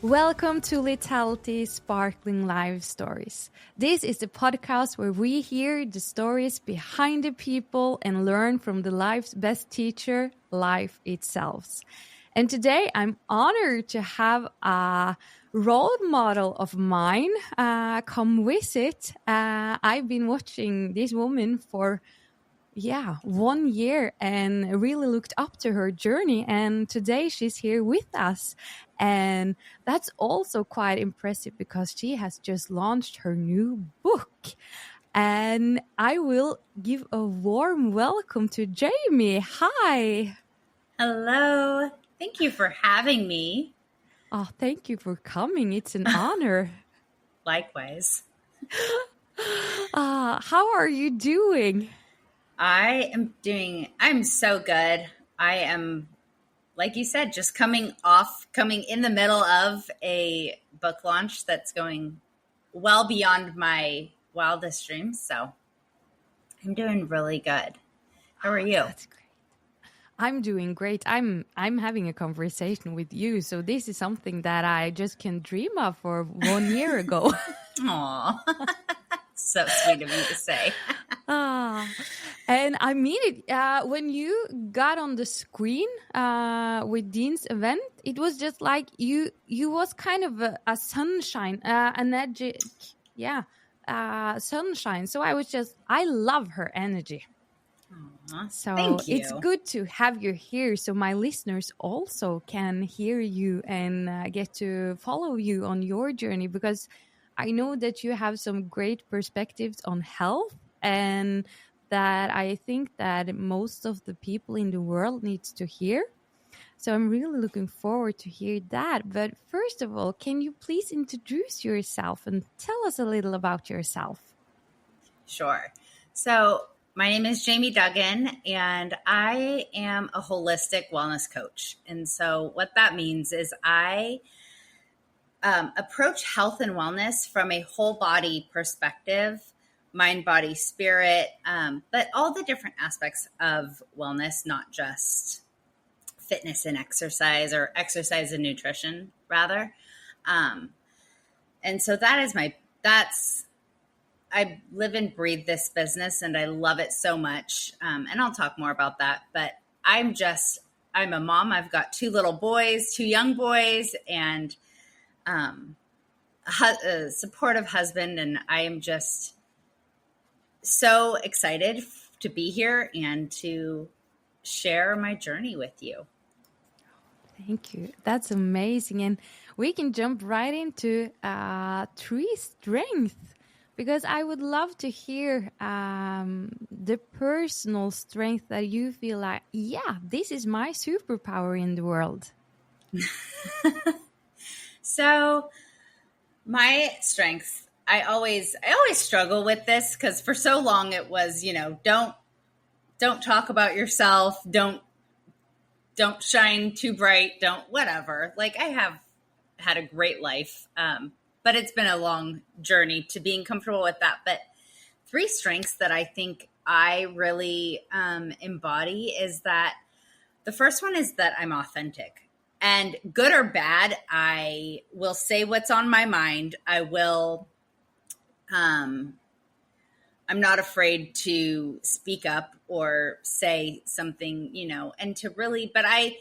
Welcome to Lethality Sparkling Life Stories. This is the podcast where we hear the stories behind the people and learn from the life's best teacher, life itself. And today I'm honored to have a role model of mine come visit. I've been watching this woman for 1 year and really looked up to her journey. And today she's here with us. And that's also quite impressive because she has just launched her new book. And I will give a warm welcome to Jamie. Hi. Hello. Thank you for having me. Oh, thank you for coming. It's an honor. Likewise. How are you doing? I'm so good. I am, like you said, just coming in the middle of a book launch that's going well beyond my wildest dreams. So I'm doing really good. How are you? That's great. I'm doing great. I'm having a conversation with you. So this is something that I just can dream of for 1 year ago. Aw, so sweet of you to say. And I mean it. When you got on the screen with Dean's event, it was just like you was kind of a sunshine, an energy, sunshine. So I love her energy. Aww, so thank you. It's good to have you here so my listeners also can hear you and get to follow you on your journey, because I know that you have some great perspectives on health, and that I think that most of the people in the world needs to hear. So I'm really looking forward to hear that. But first of all, can you please introduce yourself and tell us a little about yourself? Sure. So my name is Jamie Duggan, and I am a holistic wellness coach. And so what that means is I approach health and wellness from a whole body perspective, mind, body, spirit, but all the different aspects of wellness, not just fitness and exercise, or exercise and nutrition, rather. And so I live and breathe this business, and I love it so much. And I'll talk more about that, but I'm a mom. I've got 2 little boys, 2 young boys, and a supportive husband. And I am just so excited to be here and to share my journey with you. Thank you. That's amazing. And we can jump right into 3 strengths, because I would love to hear the personal strength that you feel like, this is my superpower in the world. So my strengths, I always struggle with this, because for so long it was, don't talk about yourself. Don't shine too bright. Don't whatever. Like, I have had a great life. But it's been a long journey to being comfortable with that. But 3 strengths that I think I really embody is that the first one is that I'm authentic. And good or bad, I will say what's on my mind. I will, I'm not afraid to speak up or say something, and to really, but I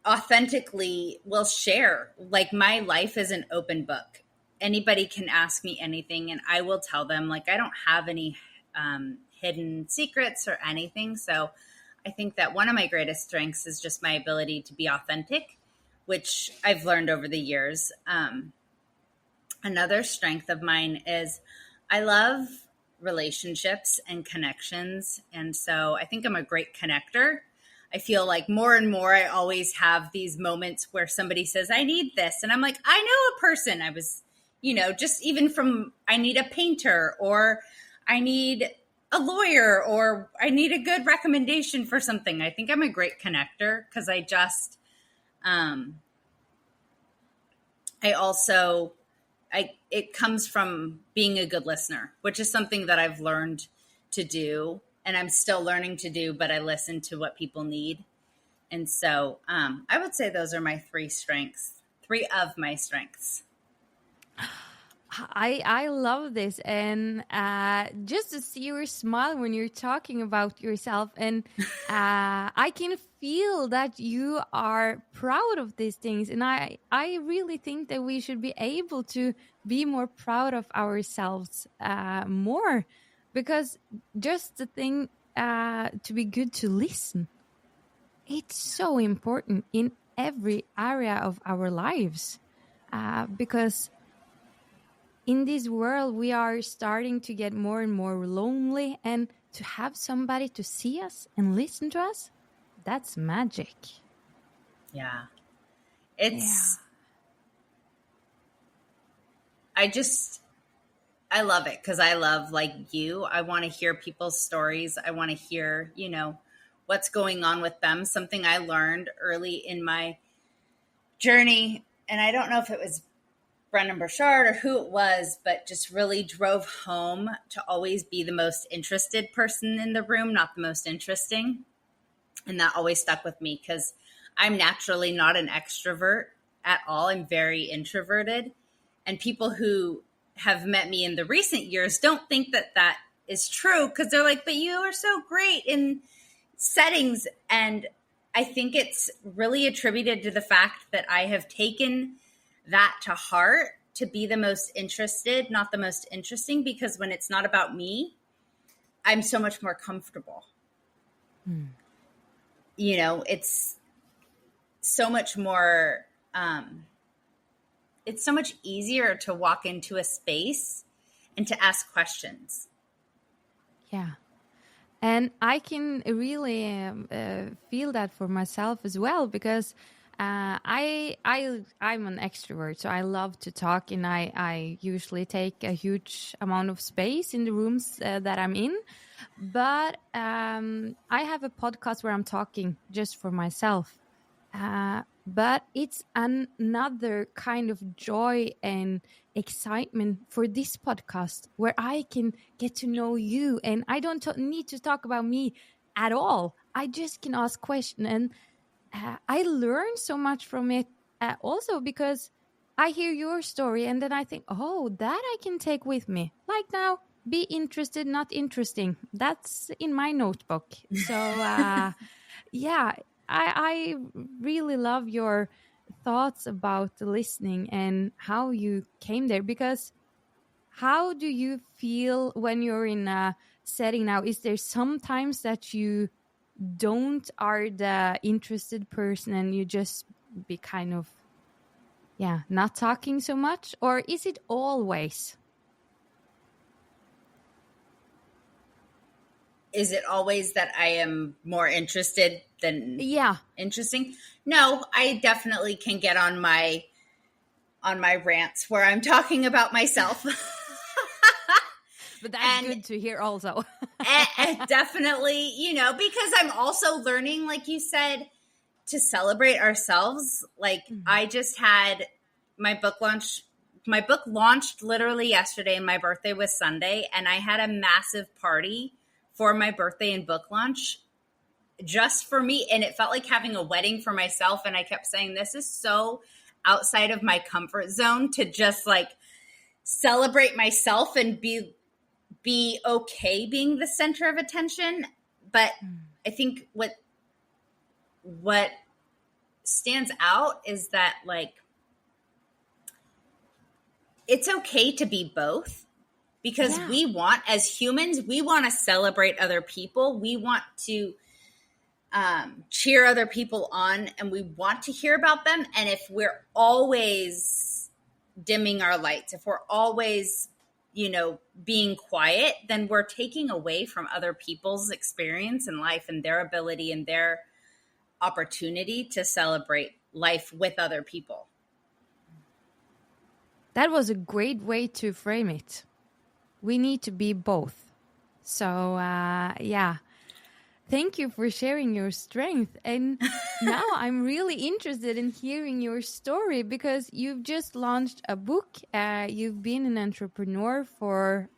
authentically will share. Like, my life is an open book. Anybody can ask me anything, and I will tell them. Like, I don't have any hidden secrets or anything. So I think that one of my greatest strengths is just my ability to be authentic, which I've learned over the years. Another strength of mine is I love relationships and connections. And so I think I'm a great connector. I feel like more and more I always have these moments where somebody says, I need this. And I'm like, I know a person. I was, just even from, I need a painter, or I need a lawyer, or I need a good recommendation for something. I think I'm a great connector, because I just, it comes from being a good listener, which is something that I've learned to do, and I'm still learning to do, but I listen to what people need. And so I would say those are my three of my strengths. I love this, and just to see your smile when you're talking about yourself, and I can feel that you are proud of these things, and I really think that we should be able to be more proud of ourselves more, because just the thing to be good to listen, it's so important in every area of our lives, because in this world, we are starting to get more and more lonely, and to have somebody to see us and listen to us, that's magic. Yeah. I love it because I love, like you, I want to hear people's stories. I want to hear, what's going on with them. Something I learned early in my journey, and I don't know if it was Brendan Burchard or who it was, but just really drove home to always be the most interested person in the room, not the most interesting. And that always stuck with me because I'm naturally not an extrovert at all. I'm very introverted. And people who have met me in the recent years don't think that that is true because they're like, but you are so great in settings. And I think it's really attributed to the fact that I have taken that to heart, to be the most interested, not the most interesting, because when it's not about me, I'm so much more comfortable. It's so much more, it's so much easier to walk into a space and to ask questions. Yeah. And I can really feel that for myself as well, because I'm an extrovert, so I love to talk, and I usually take a huge amount of space in the rooms that I'm in. But I have a podcast where I'm talking just for myself. But it's another kind of joy and excitement for this podcast, where I can get to know you, and I don't need to talk about me at all. I just can ask questions, and I learn so much from it, also because I hear your story, and then I think, oh, that I can take with me. Like now, be interested, not interesting. That's in my notebook. So, yeah, I really love your thoughts about the listening and how you came there, because how do you feel when you're in a setting now? Is there sometimes that you are the interested person and you just be kind of, not talking so much? Or is it always? Is it always that I am more interested than interesting? No, I definitely can get on my rants where I'm talking about myself. But that's good to hear also. Definitely, because I'm also learning, like you said, to celebrate ourselves. Like I just had my book launch. My book launched literally yesterday and my birthday was Sunday. And I had a massive party for my birthday and book launch just for me. And it felt like having a wedding for myself. And I kept saying, this is so outside of my comfort zone to just like celebrate myself and be okay being the center of attention. But I think what stands out is that, like, it's okay to be both, because we want, as humans, we want to celebrate other people. We want to cheer other people on, and we want to hear about them. And if we're always dimming our lights, if we're always being quiet, then we're taking away from other people's experience in life and their ability and their opportunity to celebrate life with other people. That was a great way to frame it. We need to be both. So, thank you for sharing your strength. And now I'm really interested in hearing your story, because you've just launched a book. You've been an entrepreneur for,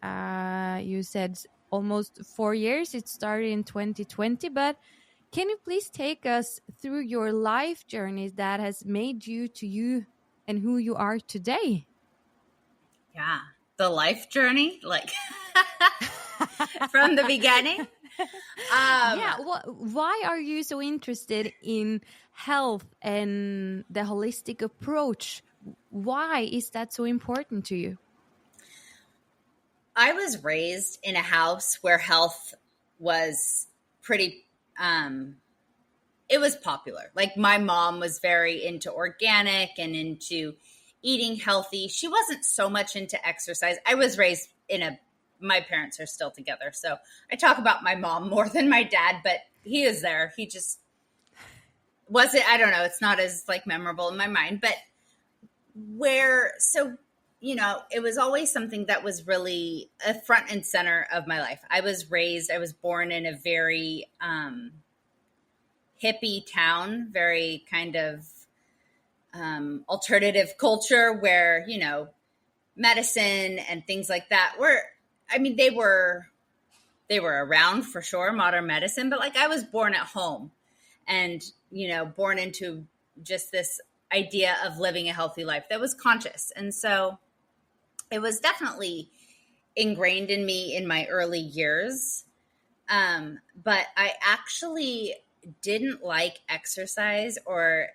you said, almost 4 years. It started in 2020. But Can you please take us through your life journeys that has made you to you and who you are today? Yeah. The life journey, like from the beginning. Yeah. Why are you so interested in health and the holistic approach? Why is that so important to you? I was raised in a house where health was pretty, it was popular. Like my mom was very into organic and into eating healthy. She wasn't so much into exercise. I was raised my parents are still together. So I talk about my mom more than my dad, but he is there. He just wasn't, I don't know. It's not as like memorable in my mind, but it was always something that was really a front and center of my life. I was born in a very hippie town, very kind of alternative culture where, medicine and things like that they were around for sure, modern medicine, but like I was born at home and, born into just this idea of living a healthy life that was conscious. And so it was definitely ingrained in me in my early years. But I actually didn't like exercise or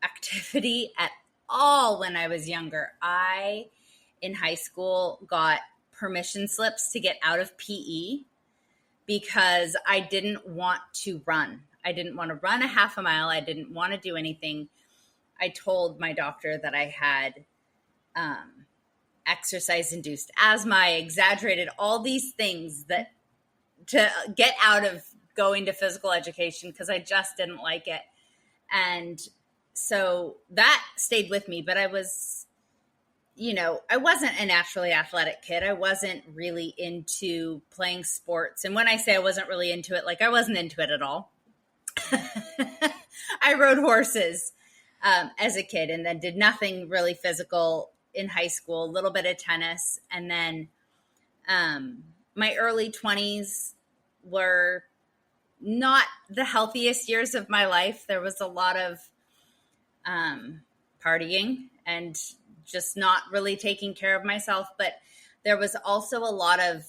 activity at all when I was younger. In high school, got permission slips to get out of PE because I didn't want to run. I didn't want to run a half a mile. I didn't want to do anything. I told my doctor that I had exercise-induced asthma. I exaggerated all these things to get out of going to physical education because I just didn't like it. And so that stayed with me. But I wasn't a naturally athletic kid. I wasn't really into playing sports. And when I say I wasn't really into it, like I wasn't into it at all. I rode horses as a kid and then did nothing really physical in high school, a little bit of tennis. And then my early 20s were not the healthiest years of my life. There was a lot of partying and just not really taking care of myself. But there was also a lot of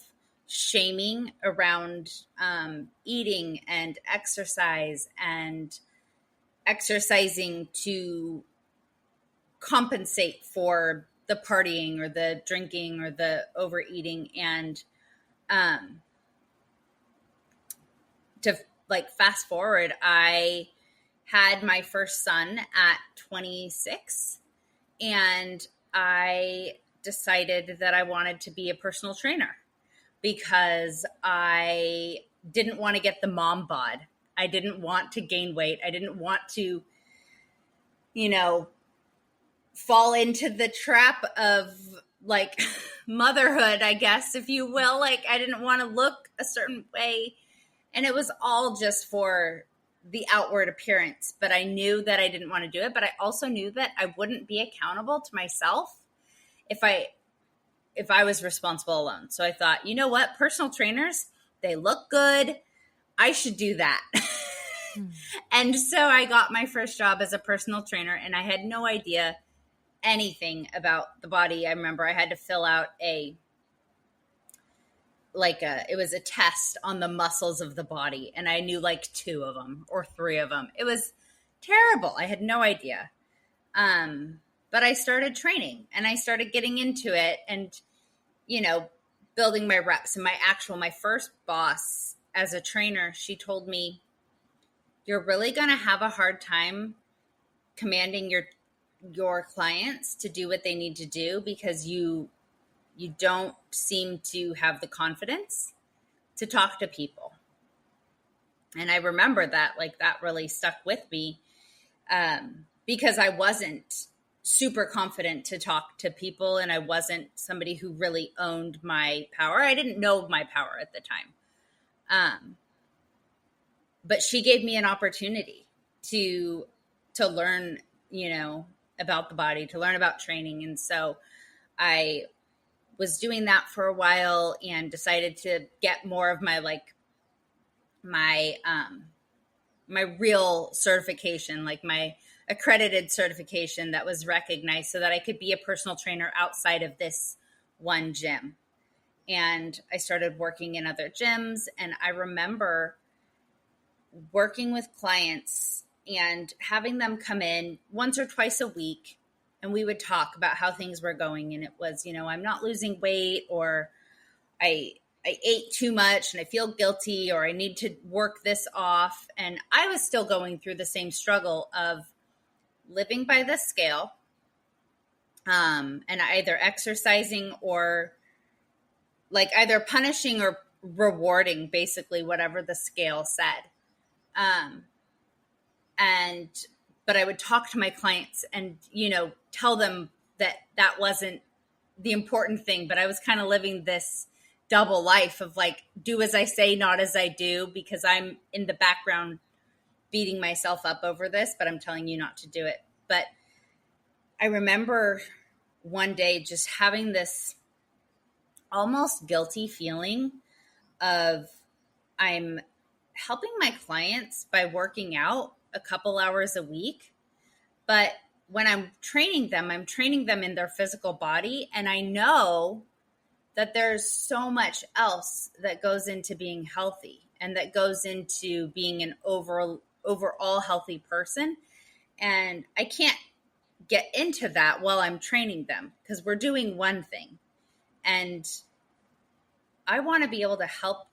shaming around eating and exercise and exercising to compensate for the partying or the drinking or the overeating. And to like fast forward, I had my first son at 26 and I decided that I wanted to be a personal trainer because I didn't want to get the mom bod. I didn't want to gain weight. I didn't want to, fall into the trap of like motherhood, I guess, if you will. Like I didn't want to look a certain way. And it was all just for the outward appearance. But I knew that I didn't want to do it. But I also knew that I wouldn't be accountable to myself if I was responsible alone. So I thought, you know what? Personal trainers, they look good. I should do that. And so I got my first job as a personal trainer and I had no idea anything about the body. I remember I had to fill out it was a test on the muscles of the body. And I knew like 2 of them or 3 of them. It was terrible. I had no idea. But I started training and I started getting into it and, building my reps. And my first boss as a trainer, she told me, you're really going to have a hard time commanding your clients to do what they need to do because you don't seem to have the confidence to talk to people. And I remember that, like, that really stuck with me because I wasn't super confident to talk to people and I wasn't somebody who really owned my power. I didn't know my power at the time. But she gave me an opportunity to learn, about the body, to learn about training. And so I was doing that for a while and decided to get more of my my real certification, like my accredited certification that was recognized so that I could be a personal trainer outside of this one gym. And I started working in other gyms. And I remember working with clients and having them come in once or twice a week. And we would talk about how things were going. And it was, I'm not losing weight, or I ate too much and I feel guilty, or I need to work this off. And I was still going through the same struggle of living by the scale, and either exercising or like either punishing or rewarding, basically whatever the scale said. But I would talk to my clients and, tell them that that wasn't the important thing, but I was kind of living this double life of like, do as I say, not as I do, because I'm in the background beating myself up over this, but I'm telling you not to do it. But I remember one day just having this almost guilty feeling of I'm helping my clients by working out a couple hours a week. But when I'm training them in their physical body. And I know that there's so much else that goes into being healthy and that goes into being an overall healthy person. And I can't get into that while I'm training them because we're doing one thing. And I want to be able to help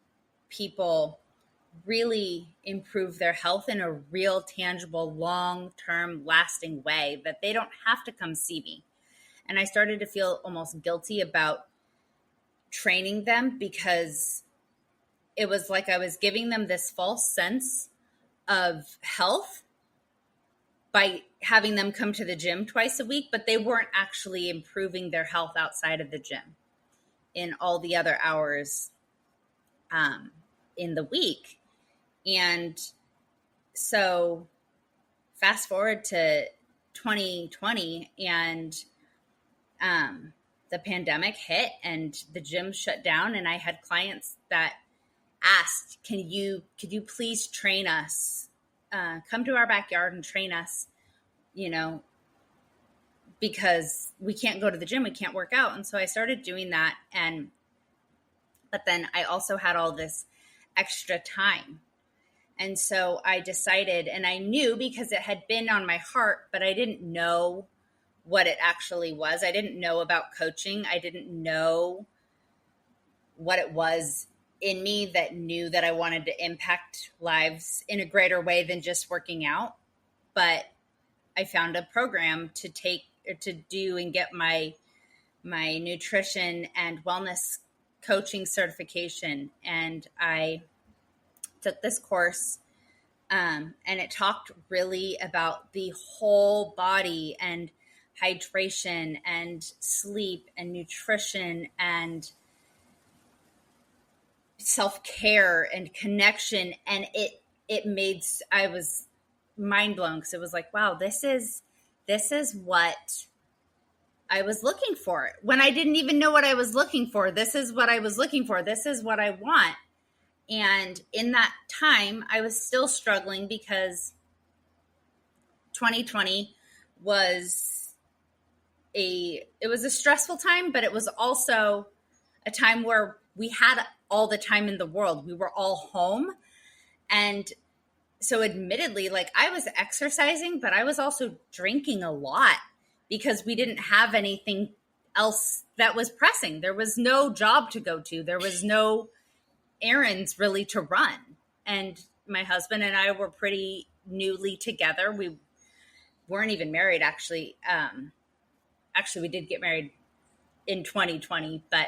people really improve their health in a real, tangible, long-term, lasting way that they don't have to come see me. And I started to feel almost guilty about training them because it was like I was giving them this false sense of health by having them come to the gym twice a week, but they weren't actually improving their health outside of the gym in all the other hours in the week. And so fast forward to 2020 and the pandemic hit and the gym shut down. And I had clients that asked, could you please train us? Come to our backyard and train us, because we can't go to the gym, we can't work out. And so I started doing that. But then I also had all this extra time. And so I decided, and I knew because it had been on my heart, but I didn't know what it actually was. I didn't know about coaching. I didn't know what it was in me that knew that I wanted to impact lives in a greater way than just working out. But I found a program to do and get my nutrition and wellness coaching certification. And I took this course, and it talked really about the whole body and hydration and sleep and nutrition and self-care and connection. And I was mind blown because it was like, wow, this is what I was looking for. When I didn't even know what I was looking for, this is what I was looking for. This is what I want. And in that time, I was still struggling because 2020 was a stressful time, but it was also a time where we had all the time in the world. We were all home. And so admittedly, like I was exercising, but I was also drinking a lot because we didn't have anything else that was pressing. There was no job to go to. There was no errands really to run. And my husband and I were pretty newly together. We weren't even married, actually. Actually, we did get married in 2020, but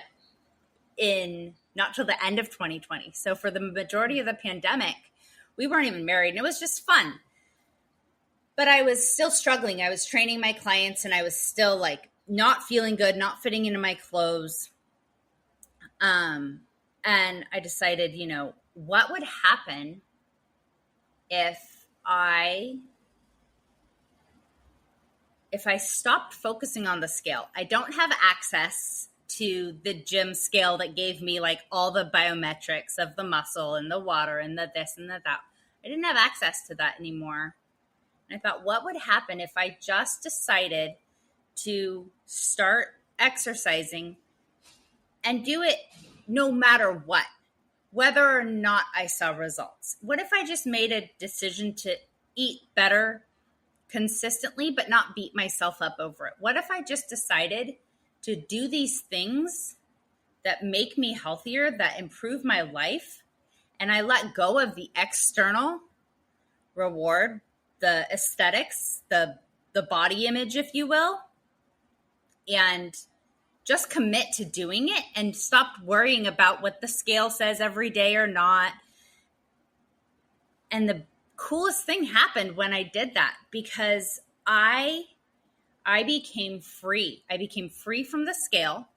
not till the end of 2020. So for the majority of the pandemic, we weren't even married, and it was just fun. But I was still struggling. I was training my clients, and I was still like not feeling good, not fitting into my clothes. And I decided, what would happen if I stopped focusing on the scale? I don't have access to the gym scale that gave me like all the biometrics of the muscle and the water and the this and the that. I didn't have access to that anymore. And I thought, what would happen if I just decided to start exercising and do it no matter what, whether or not I saw results? What if I just made a decision to eat better consistently, but not beat myself up over it? What if I just decided to do these things that make me healthier, that improve my life, and I let go of the external reward, the aesthetics, the body image, if you will, and just commit to doing it and stop worrying about what the scale says every day or not. And the coolest thing happened when I did that, because I became free. I became free from the scale.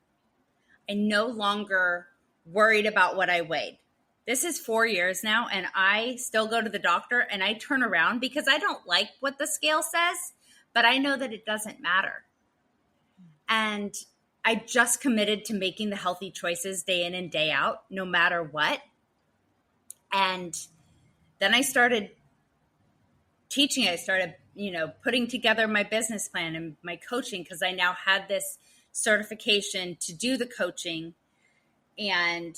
I no longer worried about what I weighed. This is 4 years now, and I still go to the doctor and I turn around because I don't like what the scale says, but I know that it doesn't matter. And I just committed to making the healthy choices day in and day out, no matter what. And then I started teaching. I started, putting together my business plan and my coaching, because I now had this certification to do the coaching, and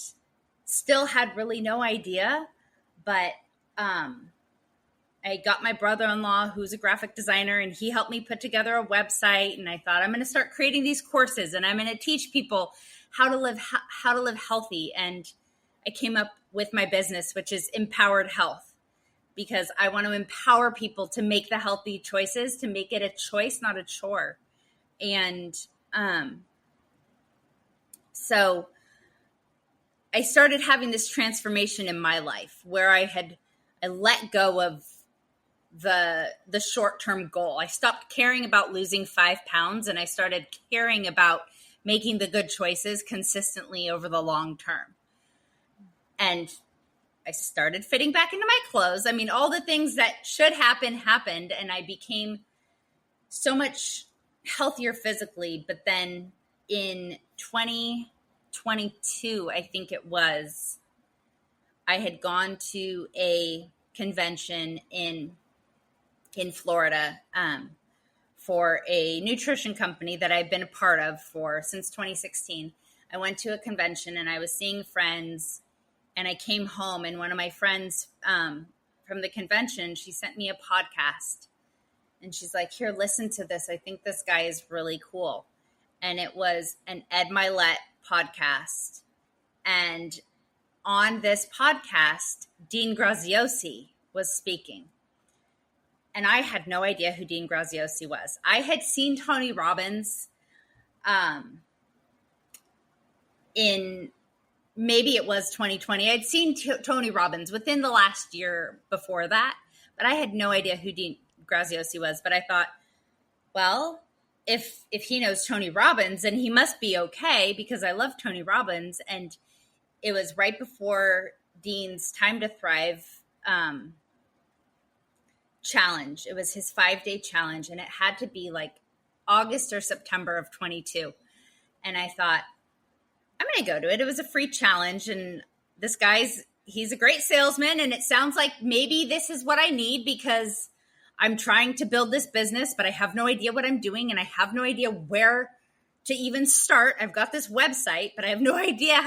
still had really no idea. But I got my brother-in-law, who's a graphic designer, and he helped me put together a website. And I thought, I'm going to start creating these courses, and I'm going to teach people how to live healthy. And I came up with my business, which is Empowered Health, because I want to empower people to make the healthy choices, to make it a choice, not a chore. And so I started having this transformation in my life where I let go of the short-term goal. I stopped caring about losing 5 pounds, and I started caring about making the good choices consistently over the long term. And I started fitting back into my clothes. I mean, all the things that should happen happened, and I became so much healthier physically. But then in 2022, I think it was, I had gone to a convention in Florida for a nutrition company that I've been a part of since 2016. I went to a convention and I was seeing friends, and I came home, and one of my friends from the convention, she sent me a podcast, and she's like, here, listen to this. I think this guy is really cool. And it was an Ed Milet podcast. And on this podcast, Dean Graziosi was speaking. And I had no idea who Dean Graziosi was. I had seen Tony Robbins in, maybe it was 2020. I'd seen Tony Robbins within the last year before that, but I had no idea who Dean Graziosi was. But I thought, well, if he knows Tony Robbins, then he must be okay, because I love Tony Robbins. And it was right before Dean's Time to Thrive challenge. It was his 5-day challenge, and it had to be like August or September of 22. And I thought, I'm going to go to it. It was a free challenge, and this he's a great salesman, and it sounds like maybe this is what I need, because I'm trying to build this business, but I have no idea what I'm doing, and I have no idea where to even start. I've got this website, but I have no idea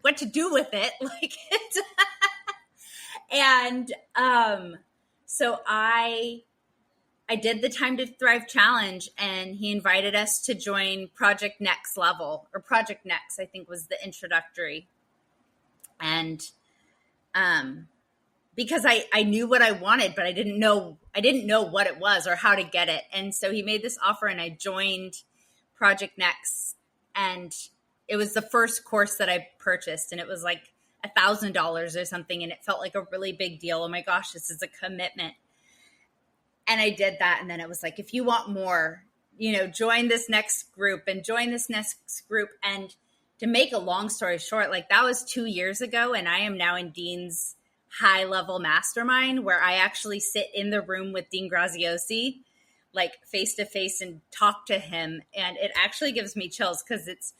what to do with it. And so I did the Time to Thrive challenge, and he invited us to join Project Next Level, or Project Next, I think was the introductory. And because I knew what I wanted, but I didn't know what it was or how to get it. And so he made this offer, and I joined Project Next, and it was the first course that I purchased, and it was like $1,000 or something, and it felt like a really big deal. Oh my gosh, this is a commitment. And I did that, and then it was like, if you want more, join this next group and join this next group. And to make a long story short, like, that was 2 years ago, and I am now in Dean's high-level mastermind, where I actually sit in the room with Dean Graziosi, like face-to-face, and talk to him. And it actually gives me chills, because it's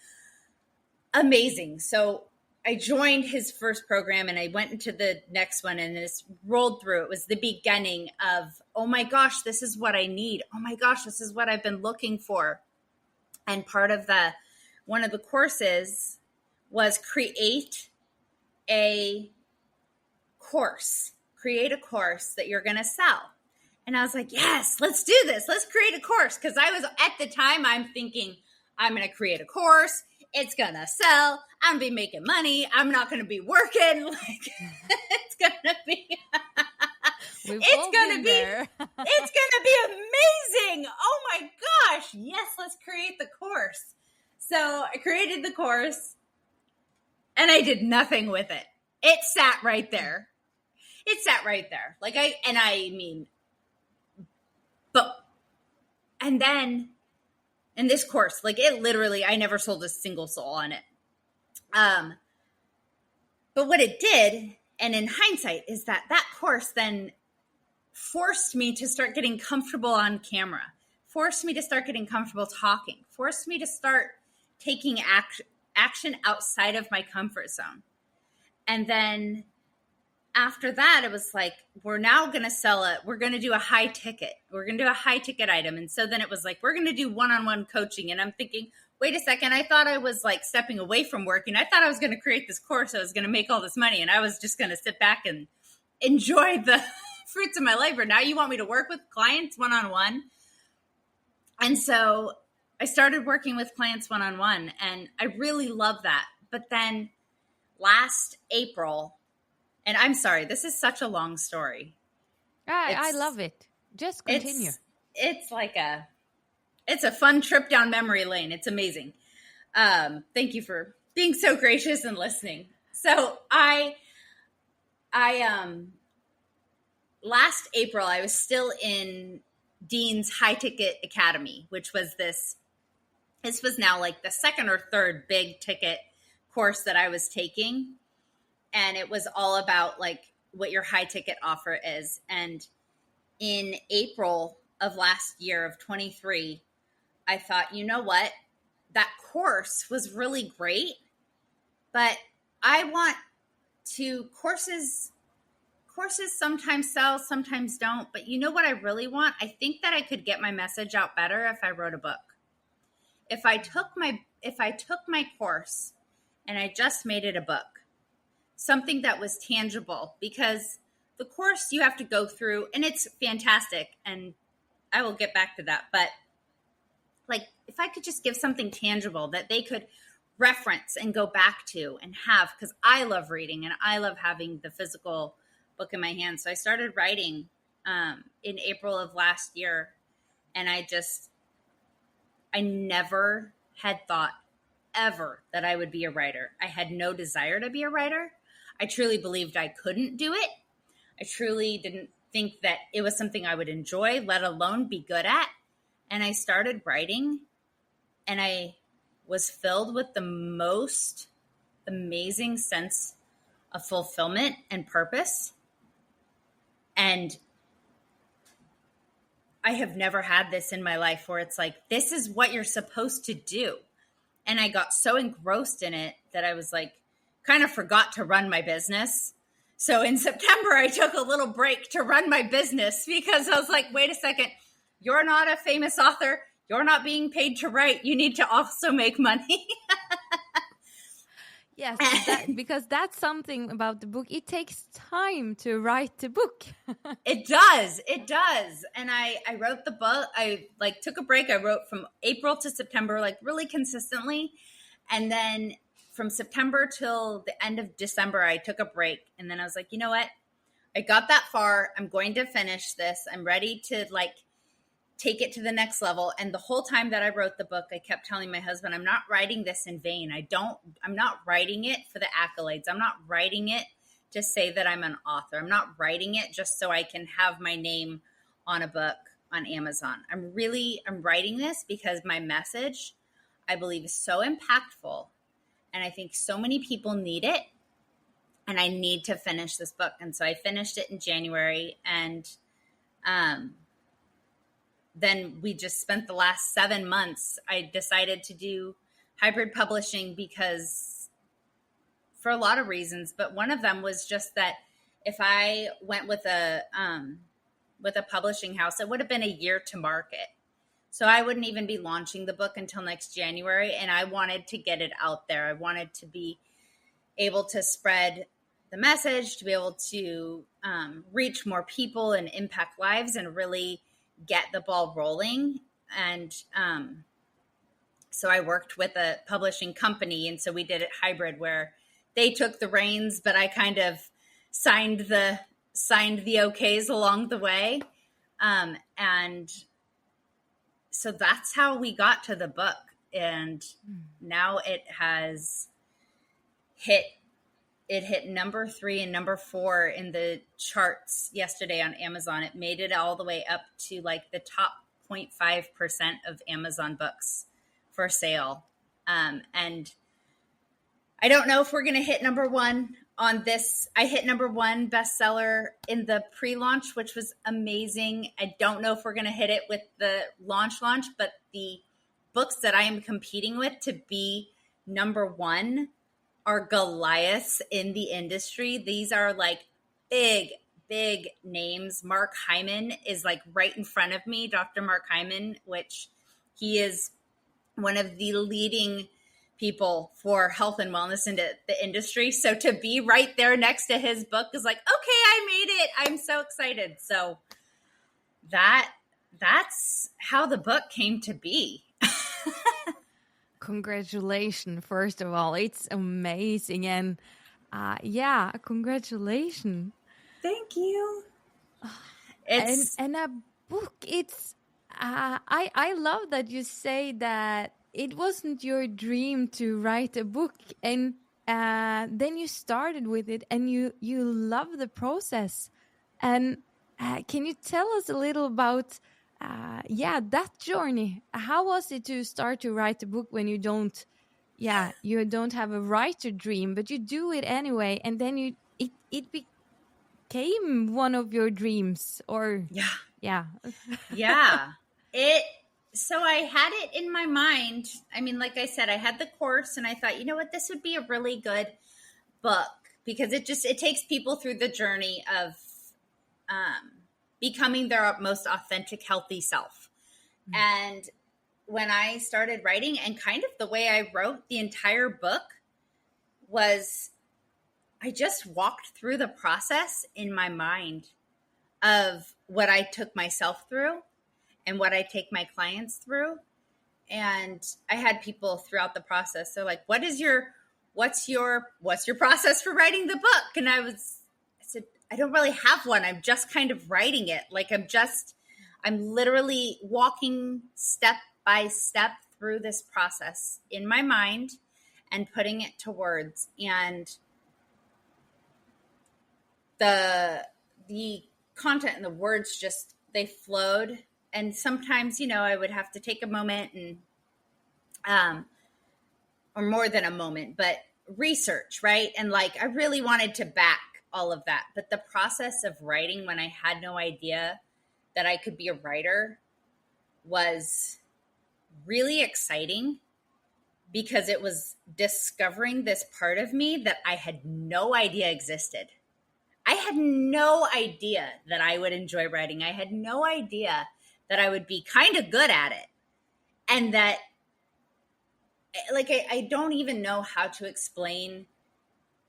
amazing. So I joined his first program and I went into the next one and this rolled through. It was the beginning of, oh my gosh, this is what I need. Oh my gosh, this is what I've been looking for. And part of one of the courses was create a course that you're going to sell. And I was like, yes, let's do this. Let's create a course. Because I was at the time, I'm thinking, I'm going to create a course. It's going to sell. I'm going to be making money. I'm not going to be working. Like, it's going to be, it's going to be amazing. Oh my gosh. Yes, let's create the course. So I created the course and I did nothing with it. It sat right there. Like and then in this course, like it literally, I never sold a single soul on it. But what it did, and in hindsight, is that course then forced me to start getting comfortable on camera, forced me to start getting comfortable talking, forced me to start taking action outside of my comfort zone. And then after that, it was like, we're now going to sell it. We're going to do a high ticket. We're going to do a high ticket item. And so then it was like, we're going to do one-on-one coaching. And I'm thinking, wait a second. I thought I was like stepping away from working. I thought I was going to create this course. I was going to make all this money. And I was just going to sit back and enjoy the fruits of my labor. Now you want me to work with clients one-on-one. And so I started working with clients one-on-one. And I really love that. But then last April, and I'm sorry, this is such a long story. I love it. Just continue. It's a fun trip down memory lane. It's amazing. Thank you for being so gracious and listening. So I last April, I was still in Dean's High Ticket Academy, which was this was now like the second or third big ticket course that I was taking. And it was all about like what your high ticket offer is. And in April of last year of 23, I thought, you know what? That course was really great, but I want to courses sometimes sell, sometimes don't. But you know what I really want? I think that I could get my message out better if I wrote a book. If I took my course and I just made it a book, something that was tangible, because the course you have to go through and it's fantastic. And I will get back to that. But like, if I could just give something tangible that they could reference and go back to and have, because I love reading and I love having the physical book in my hand. So I started writing in April of last year. And I never had thought ever that I would be a writer. I had no desire to be a writer. I truly believed I couldn't do it. I truly didn't think that it was something I would enjoy, let alone be good at. And I started writing and I was filled with the most amazing sense of fulfillment and purpose. And I have never had this in my life where it's like, this is what you're supposed to do. And I got so engrossed in it that I was like, kind of forgot to run my business. So in September, I took a little break to run my business because I was like, wait a second, you're not a famous author. You're not being paid to write. You need to also make money. Yes, because that's something about the book. It takes time to write the book. It does. And I wrote the book. I like took a break. I wrote from April to September, like really consistently. And then from September till the end of December, I took a break. And then I was like, you know what? I got that far. I'm going to finish this. I'm ready to like take it to the next level. And the whole time that I wrote the book, I kept telling my husband, I'm not writing this in vain. I'm not writing it for the accolades. I'm not writing it to say that I'm an author. I'm not writing it just so I can have my name on a book on Amazon. I'm writing this because my message, I believe, is so impactful. And I think so many people need it. And I need to finish this book. And so I finished it in January. And then we just spent the last 7 months. I decided to do hybrid publishing because for a lot of reasons, but one of them was just that if I went with a publishing house, it would have been a year to market. So I wouldn't even be launching the book until next January. And I wanted to get it out there. I wanted to be able to spread the message, to be able to reach more people and impact lives and really get the ball rolling. And so I worked with a publishing company. And so we did it hybrid where they took the reins, but I kind of signed the okays along the way. And so that's how we got to the book. And now it hit number 3 and number 4 in the charts yesterday on Amazon. It made it all the way up to like the top 0.5% of Amazon books for sale. And I don't know if we're going to hit number 1 on this. I hit number 1 bestseller in the pre-launch, which was amazing. I don't know if we're going to hit it with the launch, but the books that I am competing with to be number 1 are Goliaths in the industry. These are like big names. Mark Hyman is like right in front of me, Dr. Mark Hyman, which he is one of the leading people for health and wellness into the industry. So to be right there next to his book is like, okay, I made it. I'm so excited. So that's how the book came to be. Congratulations, first of all. It's amazing. And congratulations. Thank you. And a book, it's I love that you say that it wasn't your dream to write a book, and then you started with it and you love the process. And can you tell us a little about that journey? How was it to start to write a book when you don't have a writer dream, but you do it anyway, and then it became one of your dreams? Or So I had it in my mind. I mean, like I said, I had the course and I thought, you know what, this would be a really good book because it takes people through the journey of becoming their most authentic, healthy self. Mm-hmm. And when I started writing, and kind of the way I wrote the entire book was I just walked through the process in my mind of what I took myself through and what I take my clients through. And I had people throughout the process. They're like, what's your process for writing the book? And I said, I don't really have one. I'm just kind of writing it. Like I'm literally walking step by step through this process in my mind and putting it to words. And the content and the words they flowed. And sometimes, I would have to take a moment and, or more than a moment, but research, right? And like, I really wanted to back all of that. But the process of writing when I had no idea that I could be a writer was really exciting because it was discovering this part of me that I had no idea existed. I had no idea that I would enjoy writing. I had no idea that I would be kind of good at it. And that, like, I don't even know how to explain,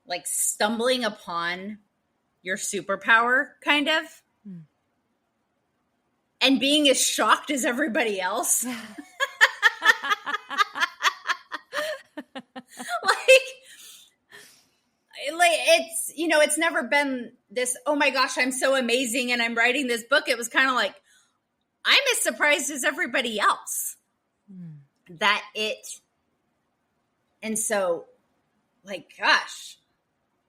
like, stumbling upon your superpower, kind of, and being as shocked as everybody else. like it's, it's never been this, oh my gosh, I'm so amazing and I'm writing this book. It was kind of like, I'm as surprised as everybody else and so, like, gosh,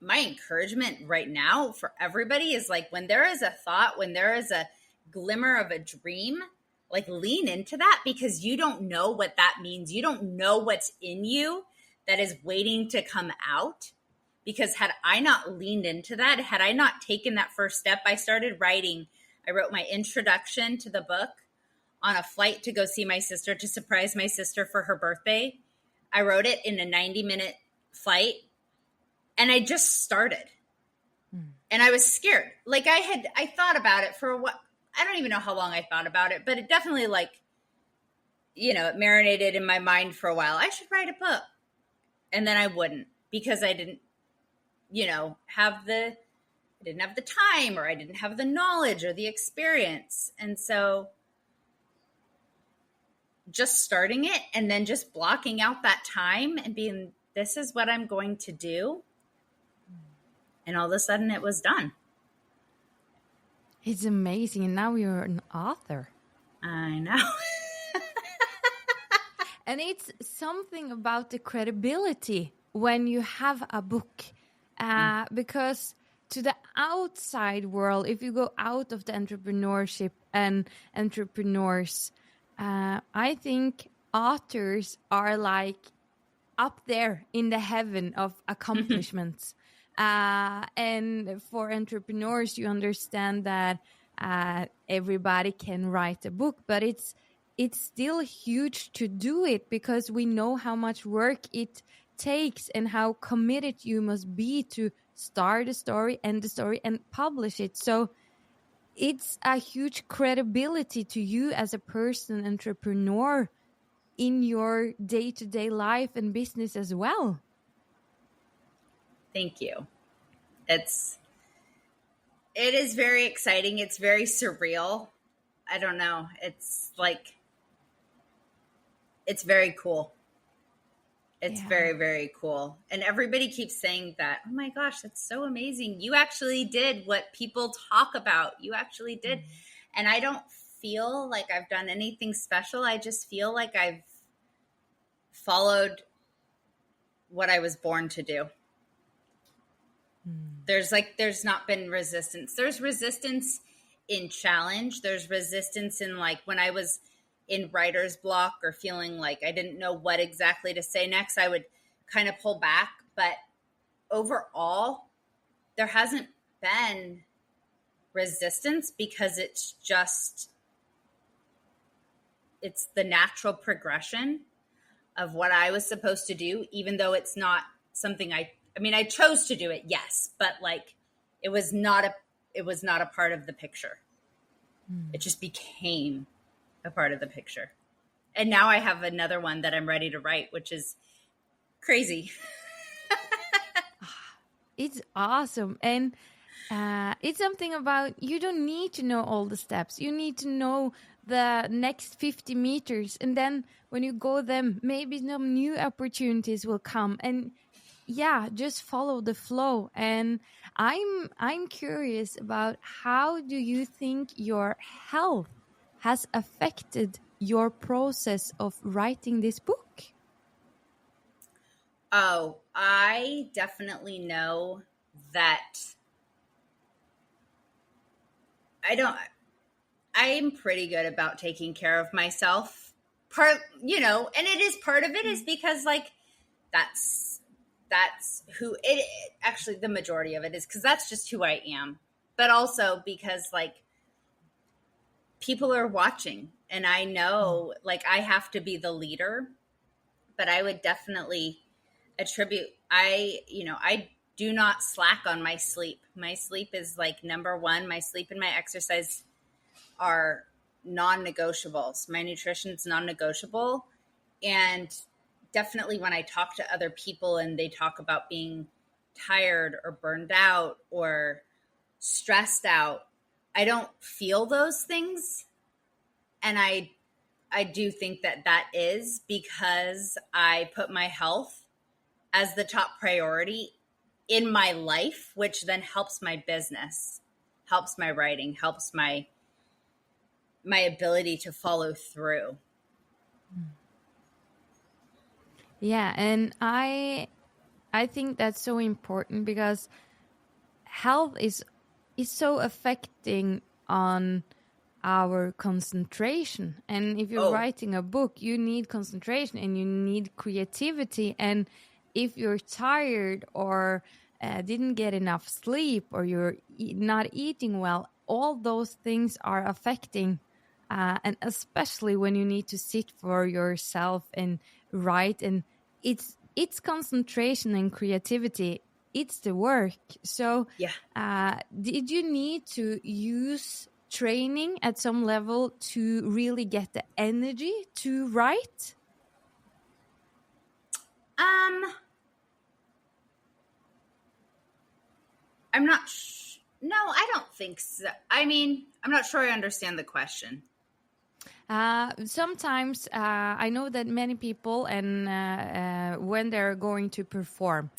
my encouragement right now for everybody is like, when there is a thought, when there is a glimmer of a dream, like, lean into that, because you don't know what that means. You don't know what's in you that is waiting to come out. Because had I not leaned into that, had I not taken that first step, I wrote my introduction to the book on a flight to go see my sister, to surprise my sister for her birthday. I wrote it in a 90-minute flight. And I just started. And I was scared. Like I thought about it for what, I don't even know how long I thought about it, but it definitely like, it marinated in my mind for a while. I should write a book. And then I wouldn't, because I didn't, have the time, or I didn't have the knowledge or the experience. And so just starting it and then just blocking out that time and being, this is what I'm going to do. And all of a sudden it was done. It's amazing. And now you're an author. I know. And it's something about the credibility when you have a book, because to the outside world, if you go out of the entrepreneurship and entrepreneurs, I think authors are like up there in the heaven of accomplishments. And for entrepreneurs, you understand that everybody can write a book, but it's still huge to do it, because we know how much work it takes and how committed you must be to start a story, end the story, and publish it. So it's a huge credibility to you as a person, entrepreneur, in your day-to-day life and business as well. Thank you. It is very exciting. It's very surreal. I don't know. It's like, it's very cool. It's very, very cool. And everybody keeps saying that, oh my gosh, that's so amazing. You actually did what people talk about. You actually did. And I don't feel like I've done anything special. I just feel like I've followed what I was born to do. There's not been resistance. There's resistance in challenge. There's resistance in, like, when I was in writer's block or feeling like I didn't know what exactly to say next, I would kind of pull back. But overall, there hasn't been resistance, because it's the natural progression of what I was supposed to do, even though it's not something I chose to do it, yes, but like it was not a part of the picture. It just became a part of the picture. And now I have another one that I'm ready to write, which is crazy. It's awesome. And it's something about, you don't need to know all the steps. You need to know the next 50 meters. And then when you go them, maybe some new opportunities will come. And yeah, just follow the flow. And I'm curious about, how do you think your health has affected your process of writing this book? Oh, I definitely know that I'm pretty good about taking care of myself. And it is part of it is because, like, that's who it actually, the majority of it is because that's just who I am. But also because, like, people are watching, and I know, like, I have to be the leader. But I would definitely attribute, I do not slack on my sleep. My sleep is like number one. My sleep and my exercise are non-negotiables. My nutrition is non-negotiable. And definitely when I talk to other people and they talk about being tired or burned out or stressed out, I don't feel those things. And I do think that is because I put my health as the top priority in my life, which then helps my business, helps my writing, helps my ability to follow through. Yeah, and I think that's so important, because health is so affecting on our concentration. And if you're writing a book, you need concentration and you need creativity. And if you're tired or didn't get enough sleep, or you're not eating well, all those things are affecting. And especially when you need to sit for yourself and write, and it's concentration and creativity it's the work. So Yeah. did you need to use training at some level to really get the energy to write? Um, I'm not. No, I don't think so. I mean, I'm not sure I understand the question. Sometimes I know that many people, and when they're going to perform,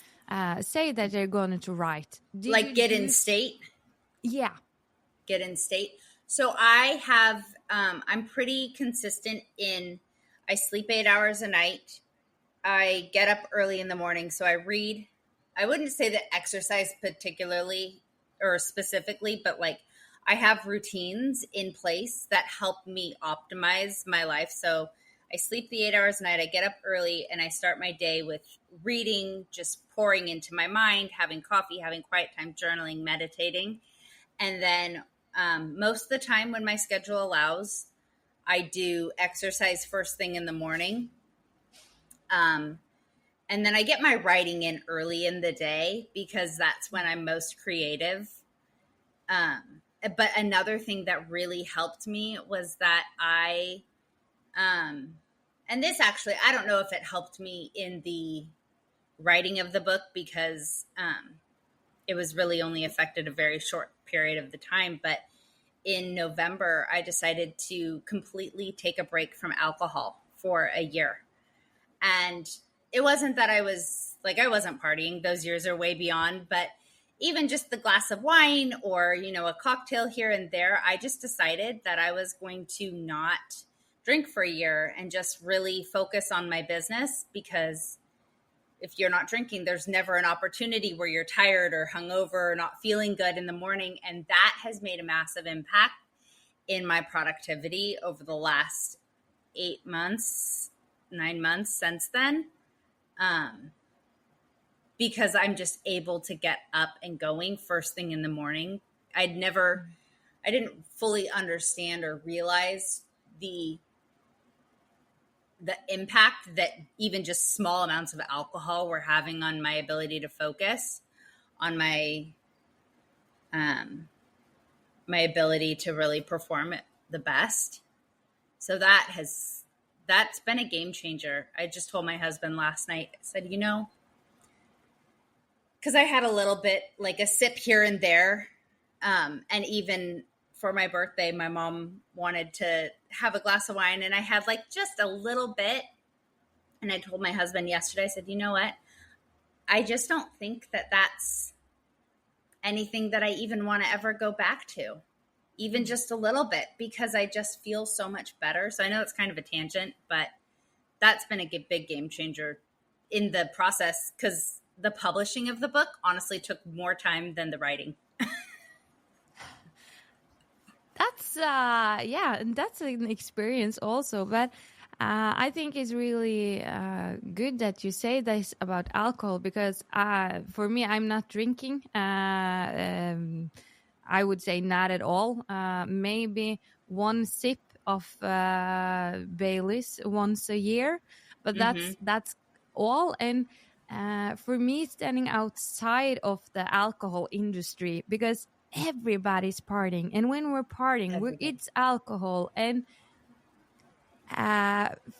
say that they're going to write. Did you Like get in use? state. Yeah. Get in state. So I have. I'm pretty consistent in. I sleep 8 hours a night. I get up early in the morning, so I read. I wouldn't say that exercise particularly or specifically, but like I have routines in place that help me optimize my life. So I sleep the 8 hours a night, I get up early, and I start my day with reading, just pouring into my mind, having coffee, having quiet time, journaling, meditating. And then most of the time when my schedule allows, I do exercise first thing in the morning. And then I get my writing in early in the day because that's when I'm most creative. But another thing that really helped me was that and this actually, I don't know if it helped me in the writing of the book because it was really only affected a very short period of the time. But in November, I decided to completely take a break from alcohol for a year. And it wasn't that I wasn't partying. Those years are way beyond, but even just the glass of wine or, a cocktail here and there, I just decided that I was going to not drink for a year and just really focus on my business, because if you're not drinking, there's never an opportunity where you're tired or hungover or not feeling good in the morning. And that has made a massive impact in my productivity over the last 8 months, 9 months since then. Because I'm just able to get up and going first thing in the morning. I didn't fully understand or realize the impact that even just small amounts of alcohol were having on my ability to focus, on my my ability to really perform it the best. So that's been a game changer. I just told my husband last night, I said, because I had a little bit, like a sip here and there. And even for my birthday, my mom wanted to have a glass of wine, and I had like just a little bit. And I told my husband yesterday, I said, you know what? I just don't think that that's anything that I even want to ever go back to, even just a little bit, because I just feel so much better. So I know it's kind of a tangent, but that's been a big game changer in the process, because the publishing of the book honestly took more time than the writing. That's and that's an experience also. But I think it's really good that you say this about alcohol, because for me, I'm not drinking. I would say not at all. Maybe one sip of Baileys once a year, but that's all. And for me, standing outside of the alcohol industry, because everybody's partying, and when we're partying, it's alcohol. And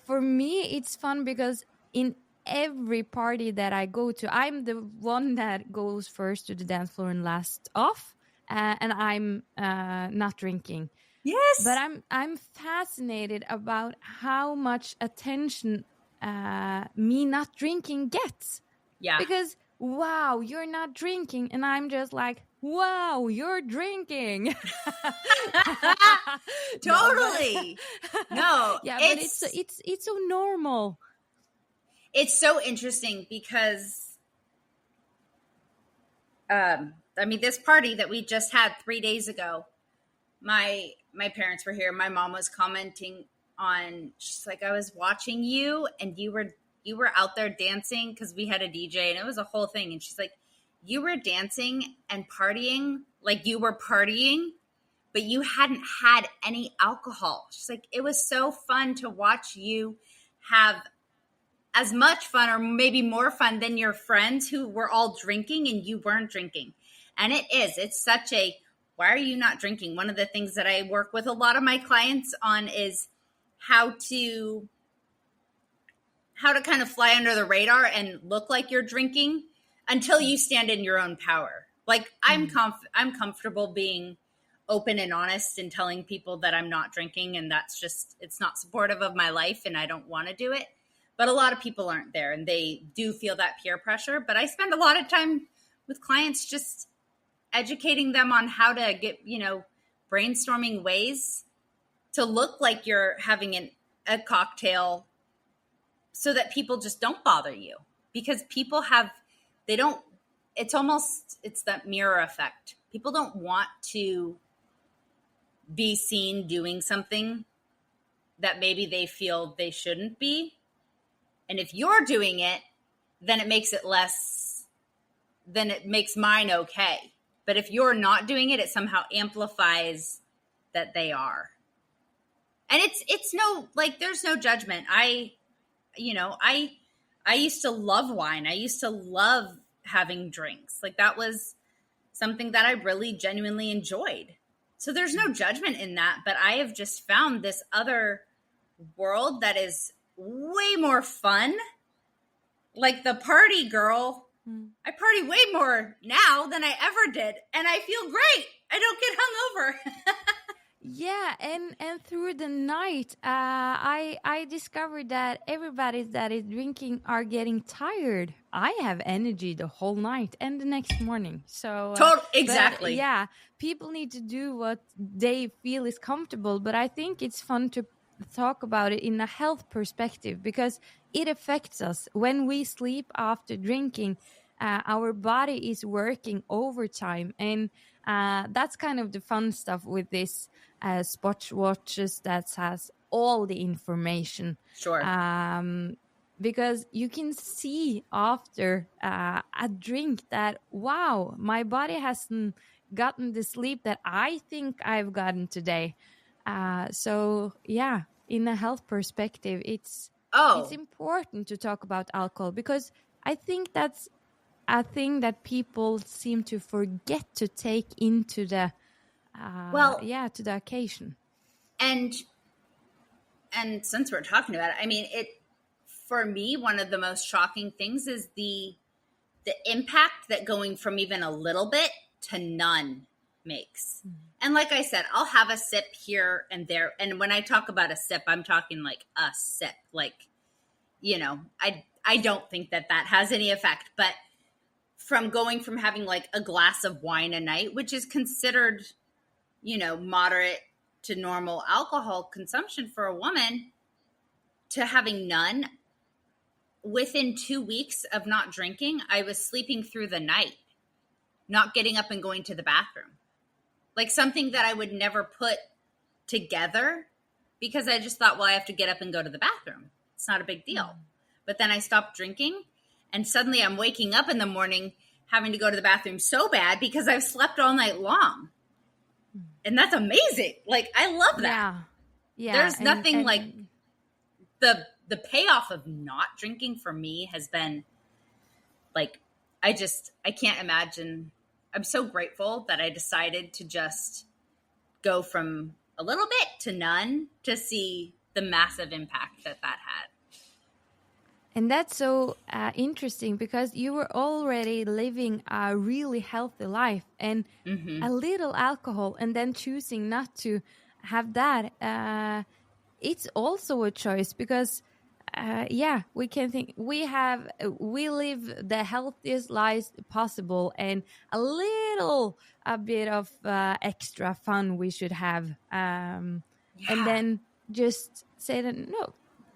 for me, it's fun because in every party that I go to, I'm the one that goes first to the dance floor and last off, and I'm not drinking. Yes. But I'm fascinated about how much attention me not drinking gets. Yeah. Because wow, you're not drinking, and I'm just like, wow, you're drinking. Totally. No, yeah, but it's so normal. It's so interesting because I mean, this party that we just had 3 days ago, my parents were here. My mom was commenting on, she's like, I was watching you and you were out there dancing, because we had a DJ and it was a whole thing. And she's like, you were dancing and partying like you were partying, but you hadn't had any alcohol. She's like, it was so fun to watch you have as much fun or maybe more fun than your friends who were all drinking and you weren't drinking. And it's such a, why are you not drinking? One of the things that I work with a lot of my clients on is how to kind of fly under the radar and look like you're drinking until you stand in your own power. Like I'm comfortable being open and honest and telling people that I'm not drinking, and that's just, it's not supportive of my life and I don't want to do it. But a lot of people aren't there and they do feel that peer pressure. But I spend a lot of time with clients just educating them on how to get, brainstorming ways to look like you're having a cocktail so that people just don't bother you, because people it's that mirror effect. People don't want to be seen doing something that maybe they feel they shouldn't be. And if you're doing it, then it makes mine okay. But if you're not doing it, it somehow amplifies that they are. And it's no, like, there's no judgment. I used to love wine. I used to love having drinks. Like, that was something that I really genuinely enjoyed. So there's no judgment in that, but I have just found this other world that is way more fun. Like the party girl, I party way more now than I ever did, and I feel great. I don't get hungover. Yeah, and through the night, I discovered that everybody that is drinking are getting tired. I have energy the whole night and the next morning. So exactly. Yeah, people need to do what they feel is comfortable. But I think it's fun to talk about it in a health perspective, because it affects us when we sleep after drinking. Our body is working overtime, and that's kind of the fun stuff with this spot watches that has all the information. Sure. Because you can see after a drink that, wow, my body hasn't gotten the sleep that I think I've gotten today. So yeah, in a health perspective, it's important to talk about alcohol, because I think that's a thing that people seem to forget to take into the to the occasion. And since we're talking about it, I mean, for me, one of the most shocking things is the impact that going from even a little bit to none makes. And like I said, I'll have a sip here and there. And when I talk about a sip, I'm talking like a sip. Like, I don't think that has any effect. But from going from having like a glass of wine a night, which is considered, moderate to normal alcohol consumption for a woman, to having none, within 2 weeks of not drinking, I was sleeping through the night, not getting up and going to the bathroom. Like something that I would never put together, because I just thought, well, I have to get up and go to the bathroom. It's not a big deal. But then I stopped drinking, and suddenly I'm waking up in the morning having to go to the bathroom so bad because I've slept all night long. And that's amazing. Like, I love that. Yeah. There's nothing like the payoff of not drinking for me has been like, I can't imagine. I'm so grateful that I decided to just go from a little bit to none to see the massive impact that had. And that's so interesting, because you were already living a really healthy life, and a little alcohol, and then choosing not to have that. It's also a choice, because we can think we live the healthiest lives possible, and a bit of extra fun we should have, and then just say that, no,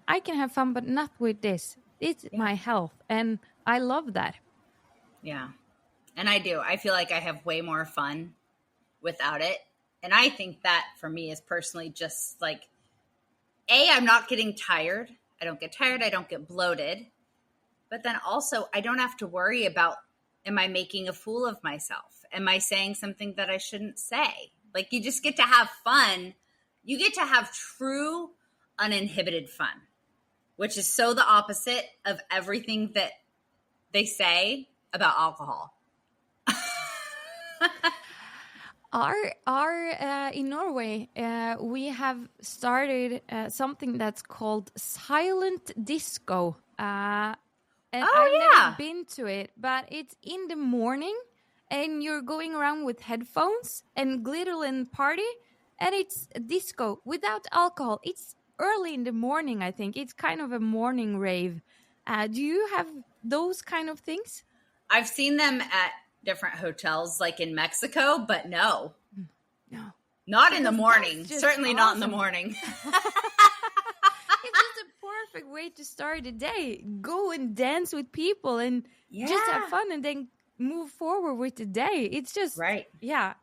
I can have fun, but not with this. It's my health, and I love that. Yeah, and I do. I feel like I have way more fun without it, and I think that for me is personally just like, I'm not getting tired. I don't get tired. I don't get bloated. But then also, I don't have to worry about, am I making a fool of myself? Am I saying something that I shouldn't say? Like, you just get to have fun. You get to have true, uninhibited fun. which is so the opposite of everything that they say about alcohol. In Norway, we have started something that's called silent disco. And I've never been to it, but it's in the morning and you're going around with headphones and glitter and party, and it's a disco without alcohol. It's early in the morning, I think. It's kind of a morning rave. Do you have those kind of things? I've seen them at different hotels, like in Mexico, but no. Not in the morning. Certainly awesome. Not in the morning. It's just a perfect way to start the day. Go and dance with people and just have fun and then move forward with the day. It's just, yeah.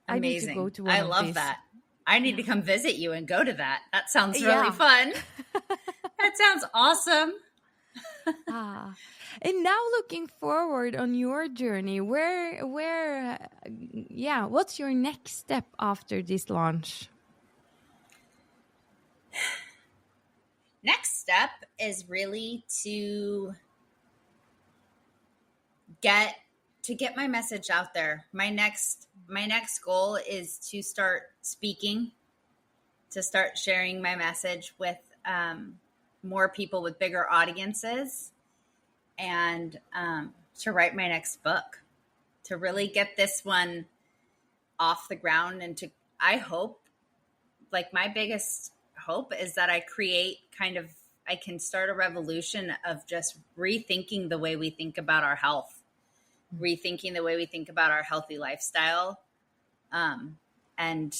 Amazing. I need to go to one I of love these. That. I need to come visit you and go to that. That sounds really fun. That sounds awesome. And now looking forward on your journey, what's your next step after this launch? Next step is really to get my message out there. My next goal is to start speaking, to start sharing my message with more people, with bigger audiences, and to write my next book, to really get this one off the ground. And I hope, like, my biggest hope is that I can start a revolution of just rethinking the way we think about our health, rethinking the way we think about our healthy lifestyle, and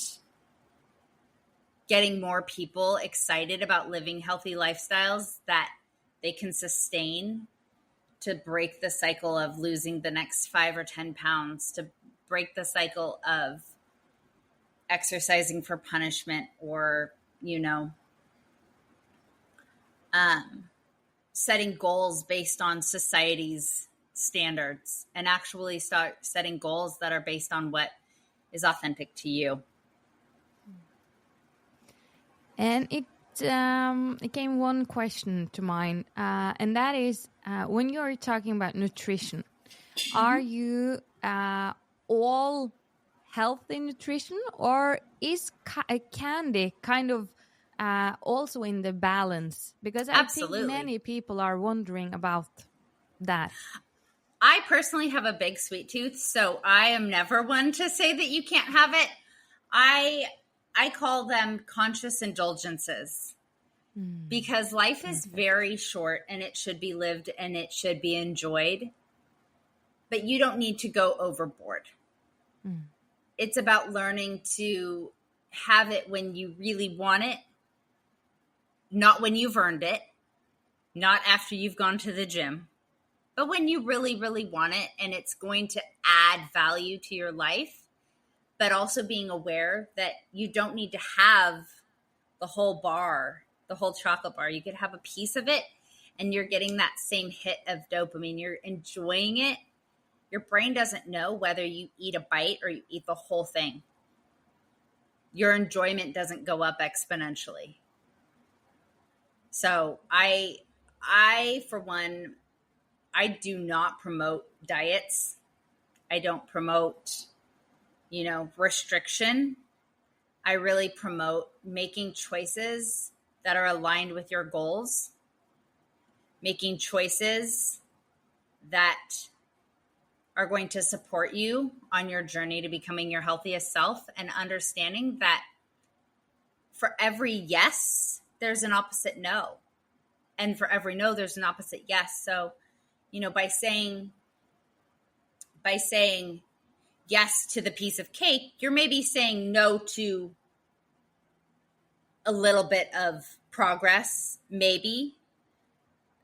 getting more people excited about living healthy lifestyles that they can sustain, to break the cycle of losing the next 5 or 10 pounds, to break the cycle of exercising for punishment, or, setting goals based on society's standards, and actually start setting goals that are based on what is authentic to you. And it came one question to mind, and that is, when you're talking about nutrition, are you all healthy nutrition, or is candy kind of also in the balance? Because I think many people are wondering about that. I personally have a big sweet tooth, so I am never one to say that you can't have it. I call them conscious indulgences, because life is very short and it should be lived and it should be enjoyed, but you don't need to go overboard. It's about learning to have it when you really want it, not when you've earned it, not after you've gone to the gym, but when you really, really want it and it's going to add value to your life. But also being aware that you don't need to have the whole bar, the whole chocolate bar. You could have a piece of it and you're getting that same hit of dopamine. You're enjoying it. Your brain doesn't know whether you eat a bite or you eat the whole thing. Your enjoyment doesn't go up exponentially. So I for one, I do not promote diets. I don't promote restriction. I really promote making choices that are aligned with your goals, making choices that are going to support you on your journey to becoming your healthiest self, and understanding that for every yes, there's an opposite no. And for every no, there's an opposite yes. So, by saying yes to the piece of cake, you're maybe saying no to a little bit of progress, maybe.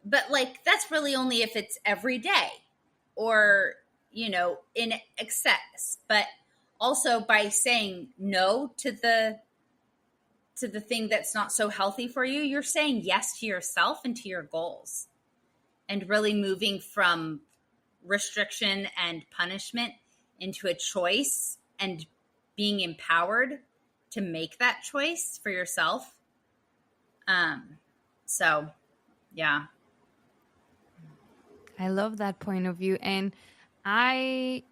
But that's really only if it's every day or, in excess. But also by saying no to the thing that's not so healthy for you, you're saying yes to yourself and to your goals, and really moving from restriction and punishment into a choice and being empowered to make that choice for yourself. So Yeah. I love that point of view. And I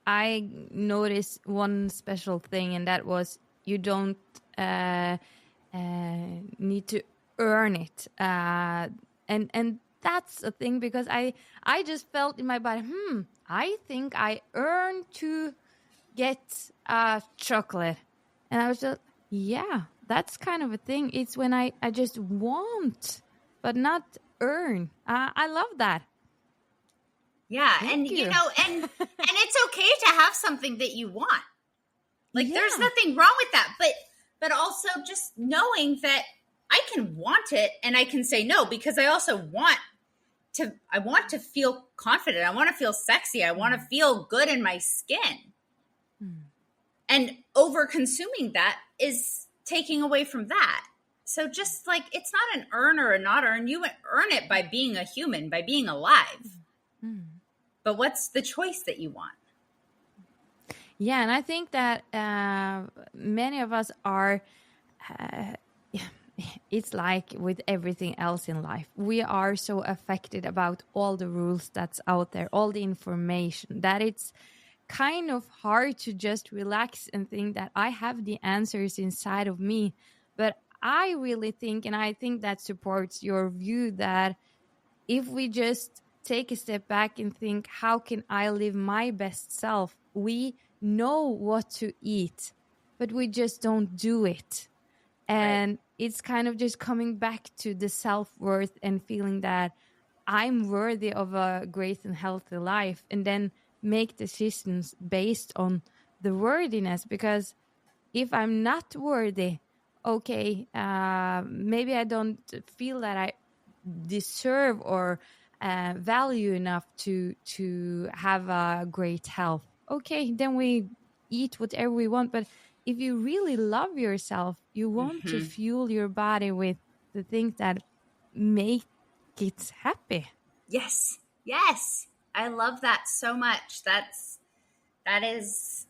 noticed one special thing, and that was you don't need to earn it. And that's a thing, because I just felt in my body, I think I earned to get chocolate. And I was just, yeah, that's kind of a thing. It's when I just want, but not earn. I love that. Yeah. Thank And, you. and it's okay to have something that you want. Like, there's Yeah. nothing wrong with that. But also just knowing that I can want it and I can say no, because I also want to feel confident. I want to feel sexy. I want to feel good in my skin. And over consuming that is taking away from that. So just like, it's not an earn or a not earn. You earn it by being a human, by being alive. But what's the choice that you want? Yeah, and I think that many of us are, it's like with everything else in life. We are so affected about all the rules that's out there, all the information, that it's kind of hard to just relax and think that I have the answers inside of me. But I really think, and I think that supports your view, that if we just take a step back and think, how can I live my best self? We know what to eat, but we just don't do it. And it's kind of just coming back to the self-worth and feeling that I'm worthy of a great and healthy life, and then make decisions based on the worthiness. Because if I'm not worthy, okay, maybe I don't feel that I deserve or value enough to have a great health. Okay, then we eat whatever we want. But if you really love yourself, you want to fuel your body with the things that make it happy. Yes. Yes. I love that so much. That is,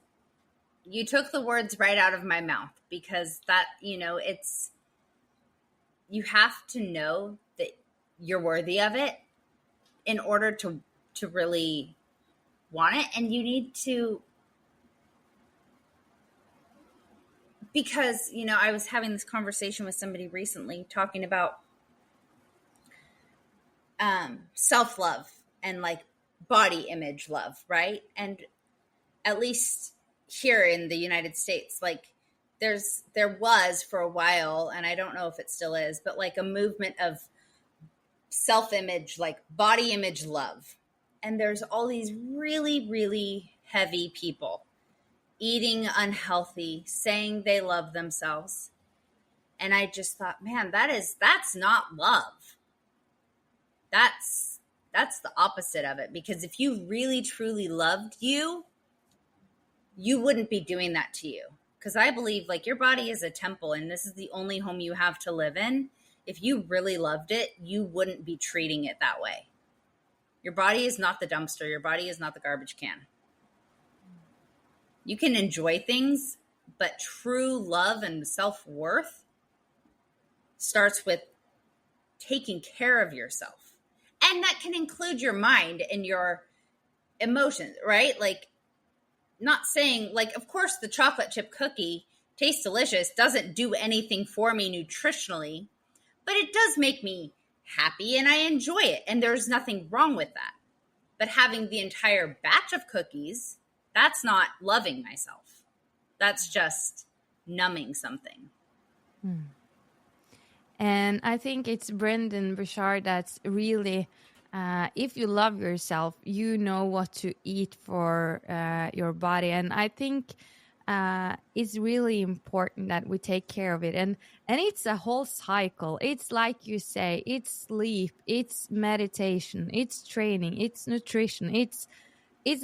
you took the words right out of my mouth, because that, it's, you have to know that you're worthy of it in order to really want it. And you need to, because, I was having this conversation with somebody recently talking about self-love and like body image love, right? And at least here in the United States, like there was for a while, and I don't know if it still is, but like a movement of self-image, like body image love. And there's all these really, really heavy people eating unhealthy, saying they love themselves. And I just thought, man, that's not love. That's the opposite of it. Because if you really truly loved you wouldn't be doing that to you. Because I believe, like, your body is a temple, and this is the only home you have to live in. If you really loved it, you wouldn't be treating it that way. Your body is not the dumpster. Your body is not the garbage can. You can enjoy things, but true love and self-worth starts with taking care of yourself. And that can include your mind and your emotions, right? Like, not saying, like, of course the chocolate chip cookie tastes delicious, doesn't do anything for me nutritionally, but it does make me happy and I enjoy it. And there's nothing wrong with that. But having the entire batch of cookies, that's not loving myself. That's just numbing something. And I think it's Brendan Burchard that's really, if you love yourself, you know what to eat for your body. And I think it's really important that we take care of it. And it's a whole cycle. It's like you say, it's sleep, it's meditation, it's training, it's nutrition. It's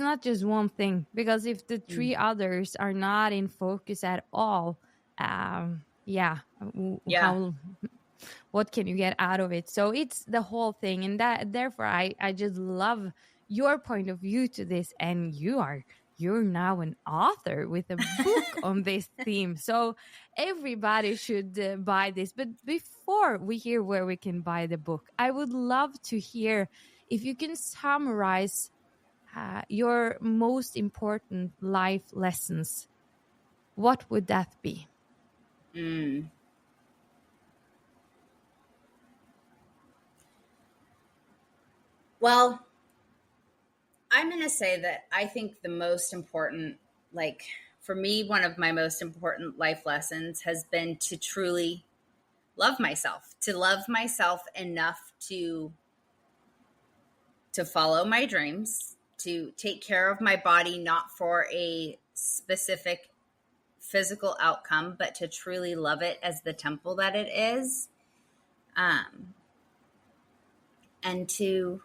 not just one thing, because if the three others are not in focus at all, what can you get out of it? So it's the whole thing. And that, therefore, I just love your point of view to this. And you are you're now an author with a book on this theme. So everybody should buy this. But before we hear where we can buy the book, I would love to hear if you can summarize your most important life lessons. What would that be? Well, I'm going to say that I think the most important, like for me, one of my most important life lessons has been to truly love myself, enough to follow my dreams, to take care of my body, not for a specific physical outcome, but to truly love it as the temple that it is. And to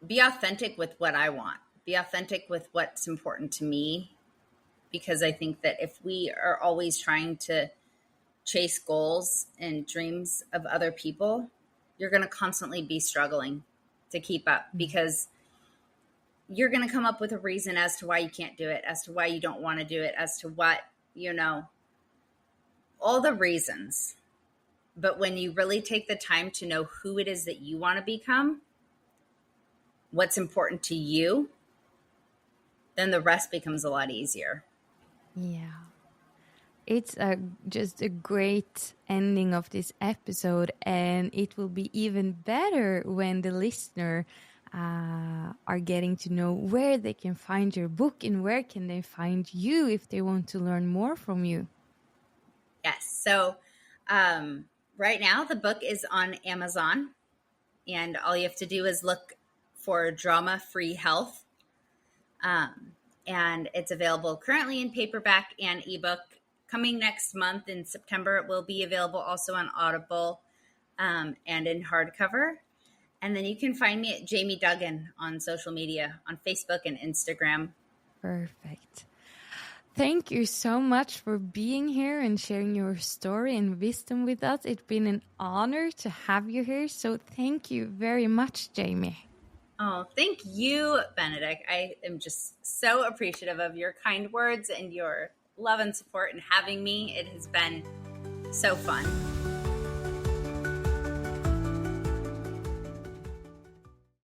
be authentic with what I want, be authentic with what's important to me. Because I think that if we are always trying to chase goals and dreams of other people, you're going to constantly be struggling to keep up, because you're going to come up with a reason as to why you can't do it, as to why you don't want to do it, as to what, all the reasons. But when you really take the time to know who it is that you want to become, what's important to you, then the rest becomes a lot easier. Yeah. It's just a great ending of this episode, and it will be even better when the listener are getting to know where they can find your book and where can they find you if they want to learn more from you. Yes. So right now the book is on Amazon, and all you have to do is look for Drama-Free Health. And it's available currently in paperback and ebook. Coming next month in September, it will be available also on Audible and in hardcover. And then you can find me at Jamie Duggan on social media, on Facebook and Instagram. Perfect. Thank you so much for being here and sharing your story and wisdom with us. It's been an honor to have you here. So thank you very much, Jamie. Oh, thank you, Benedict. I am just so appreciative of your kind words and your love and support in having me. It has been so fun.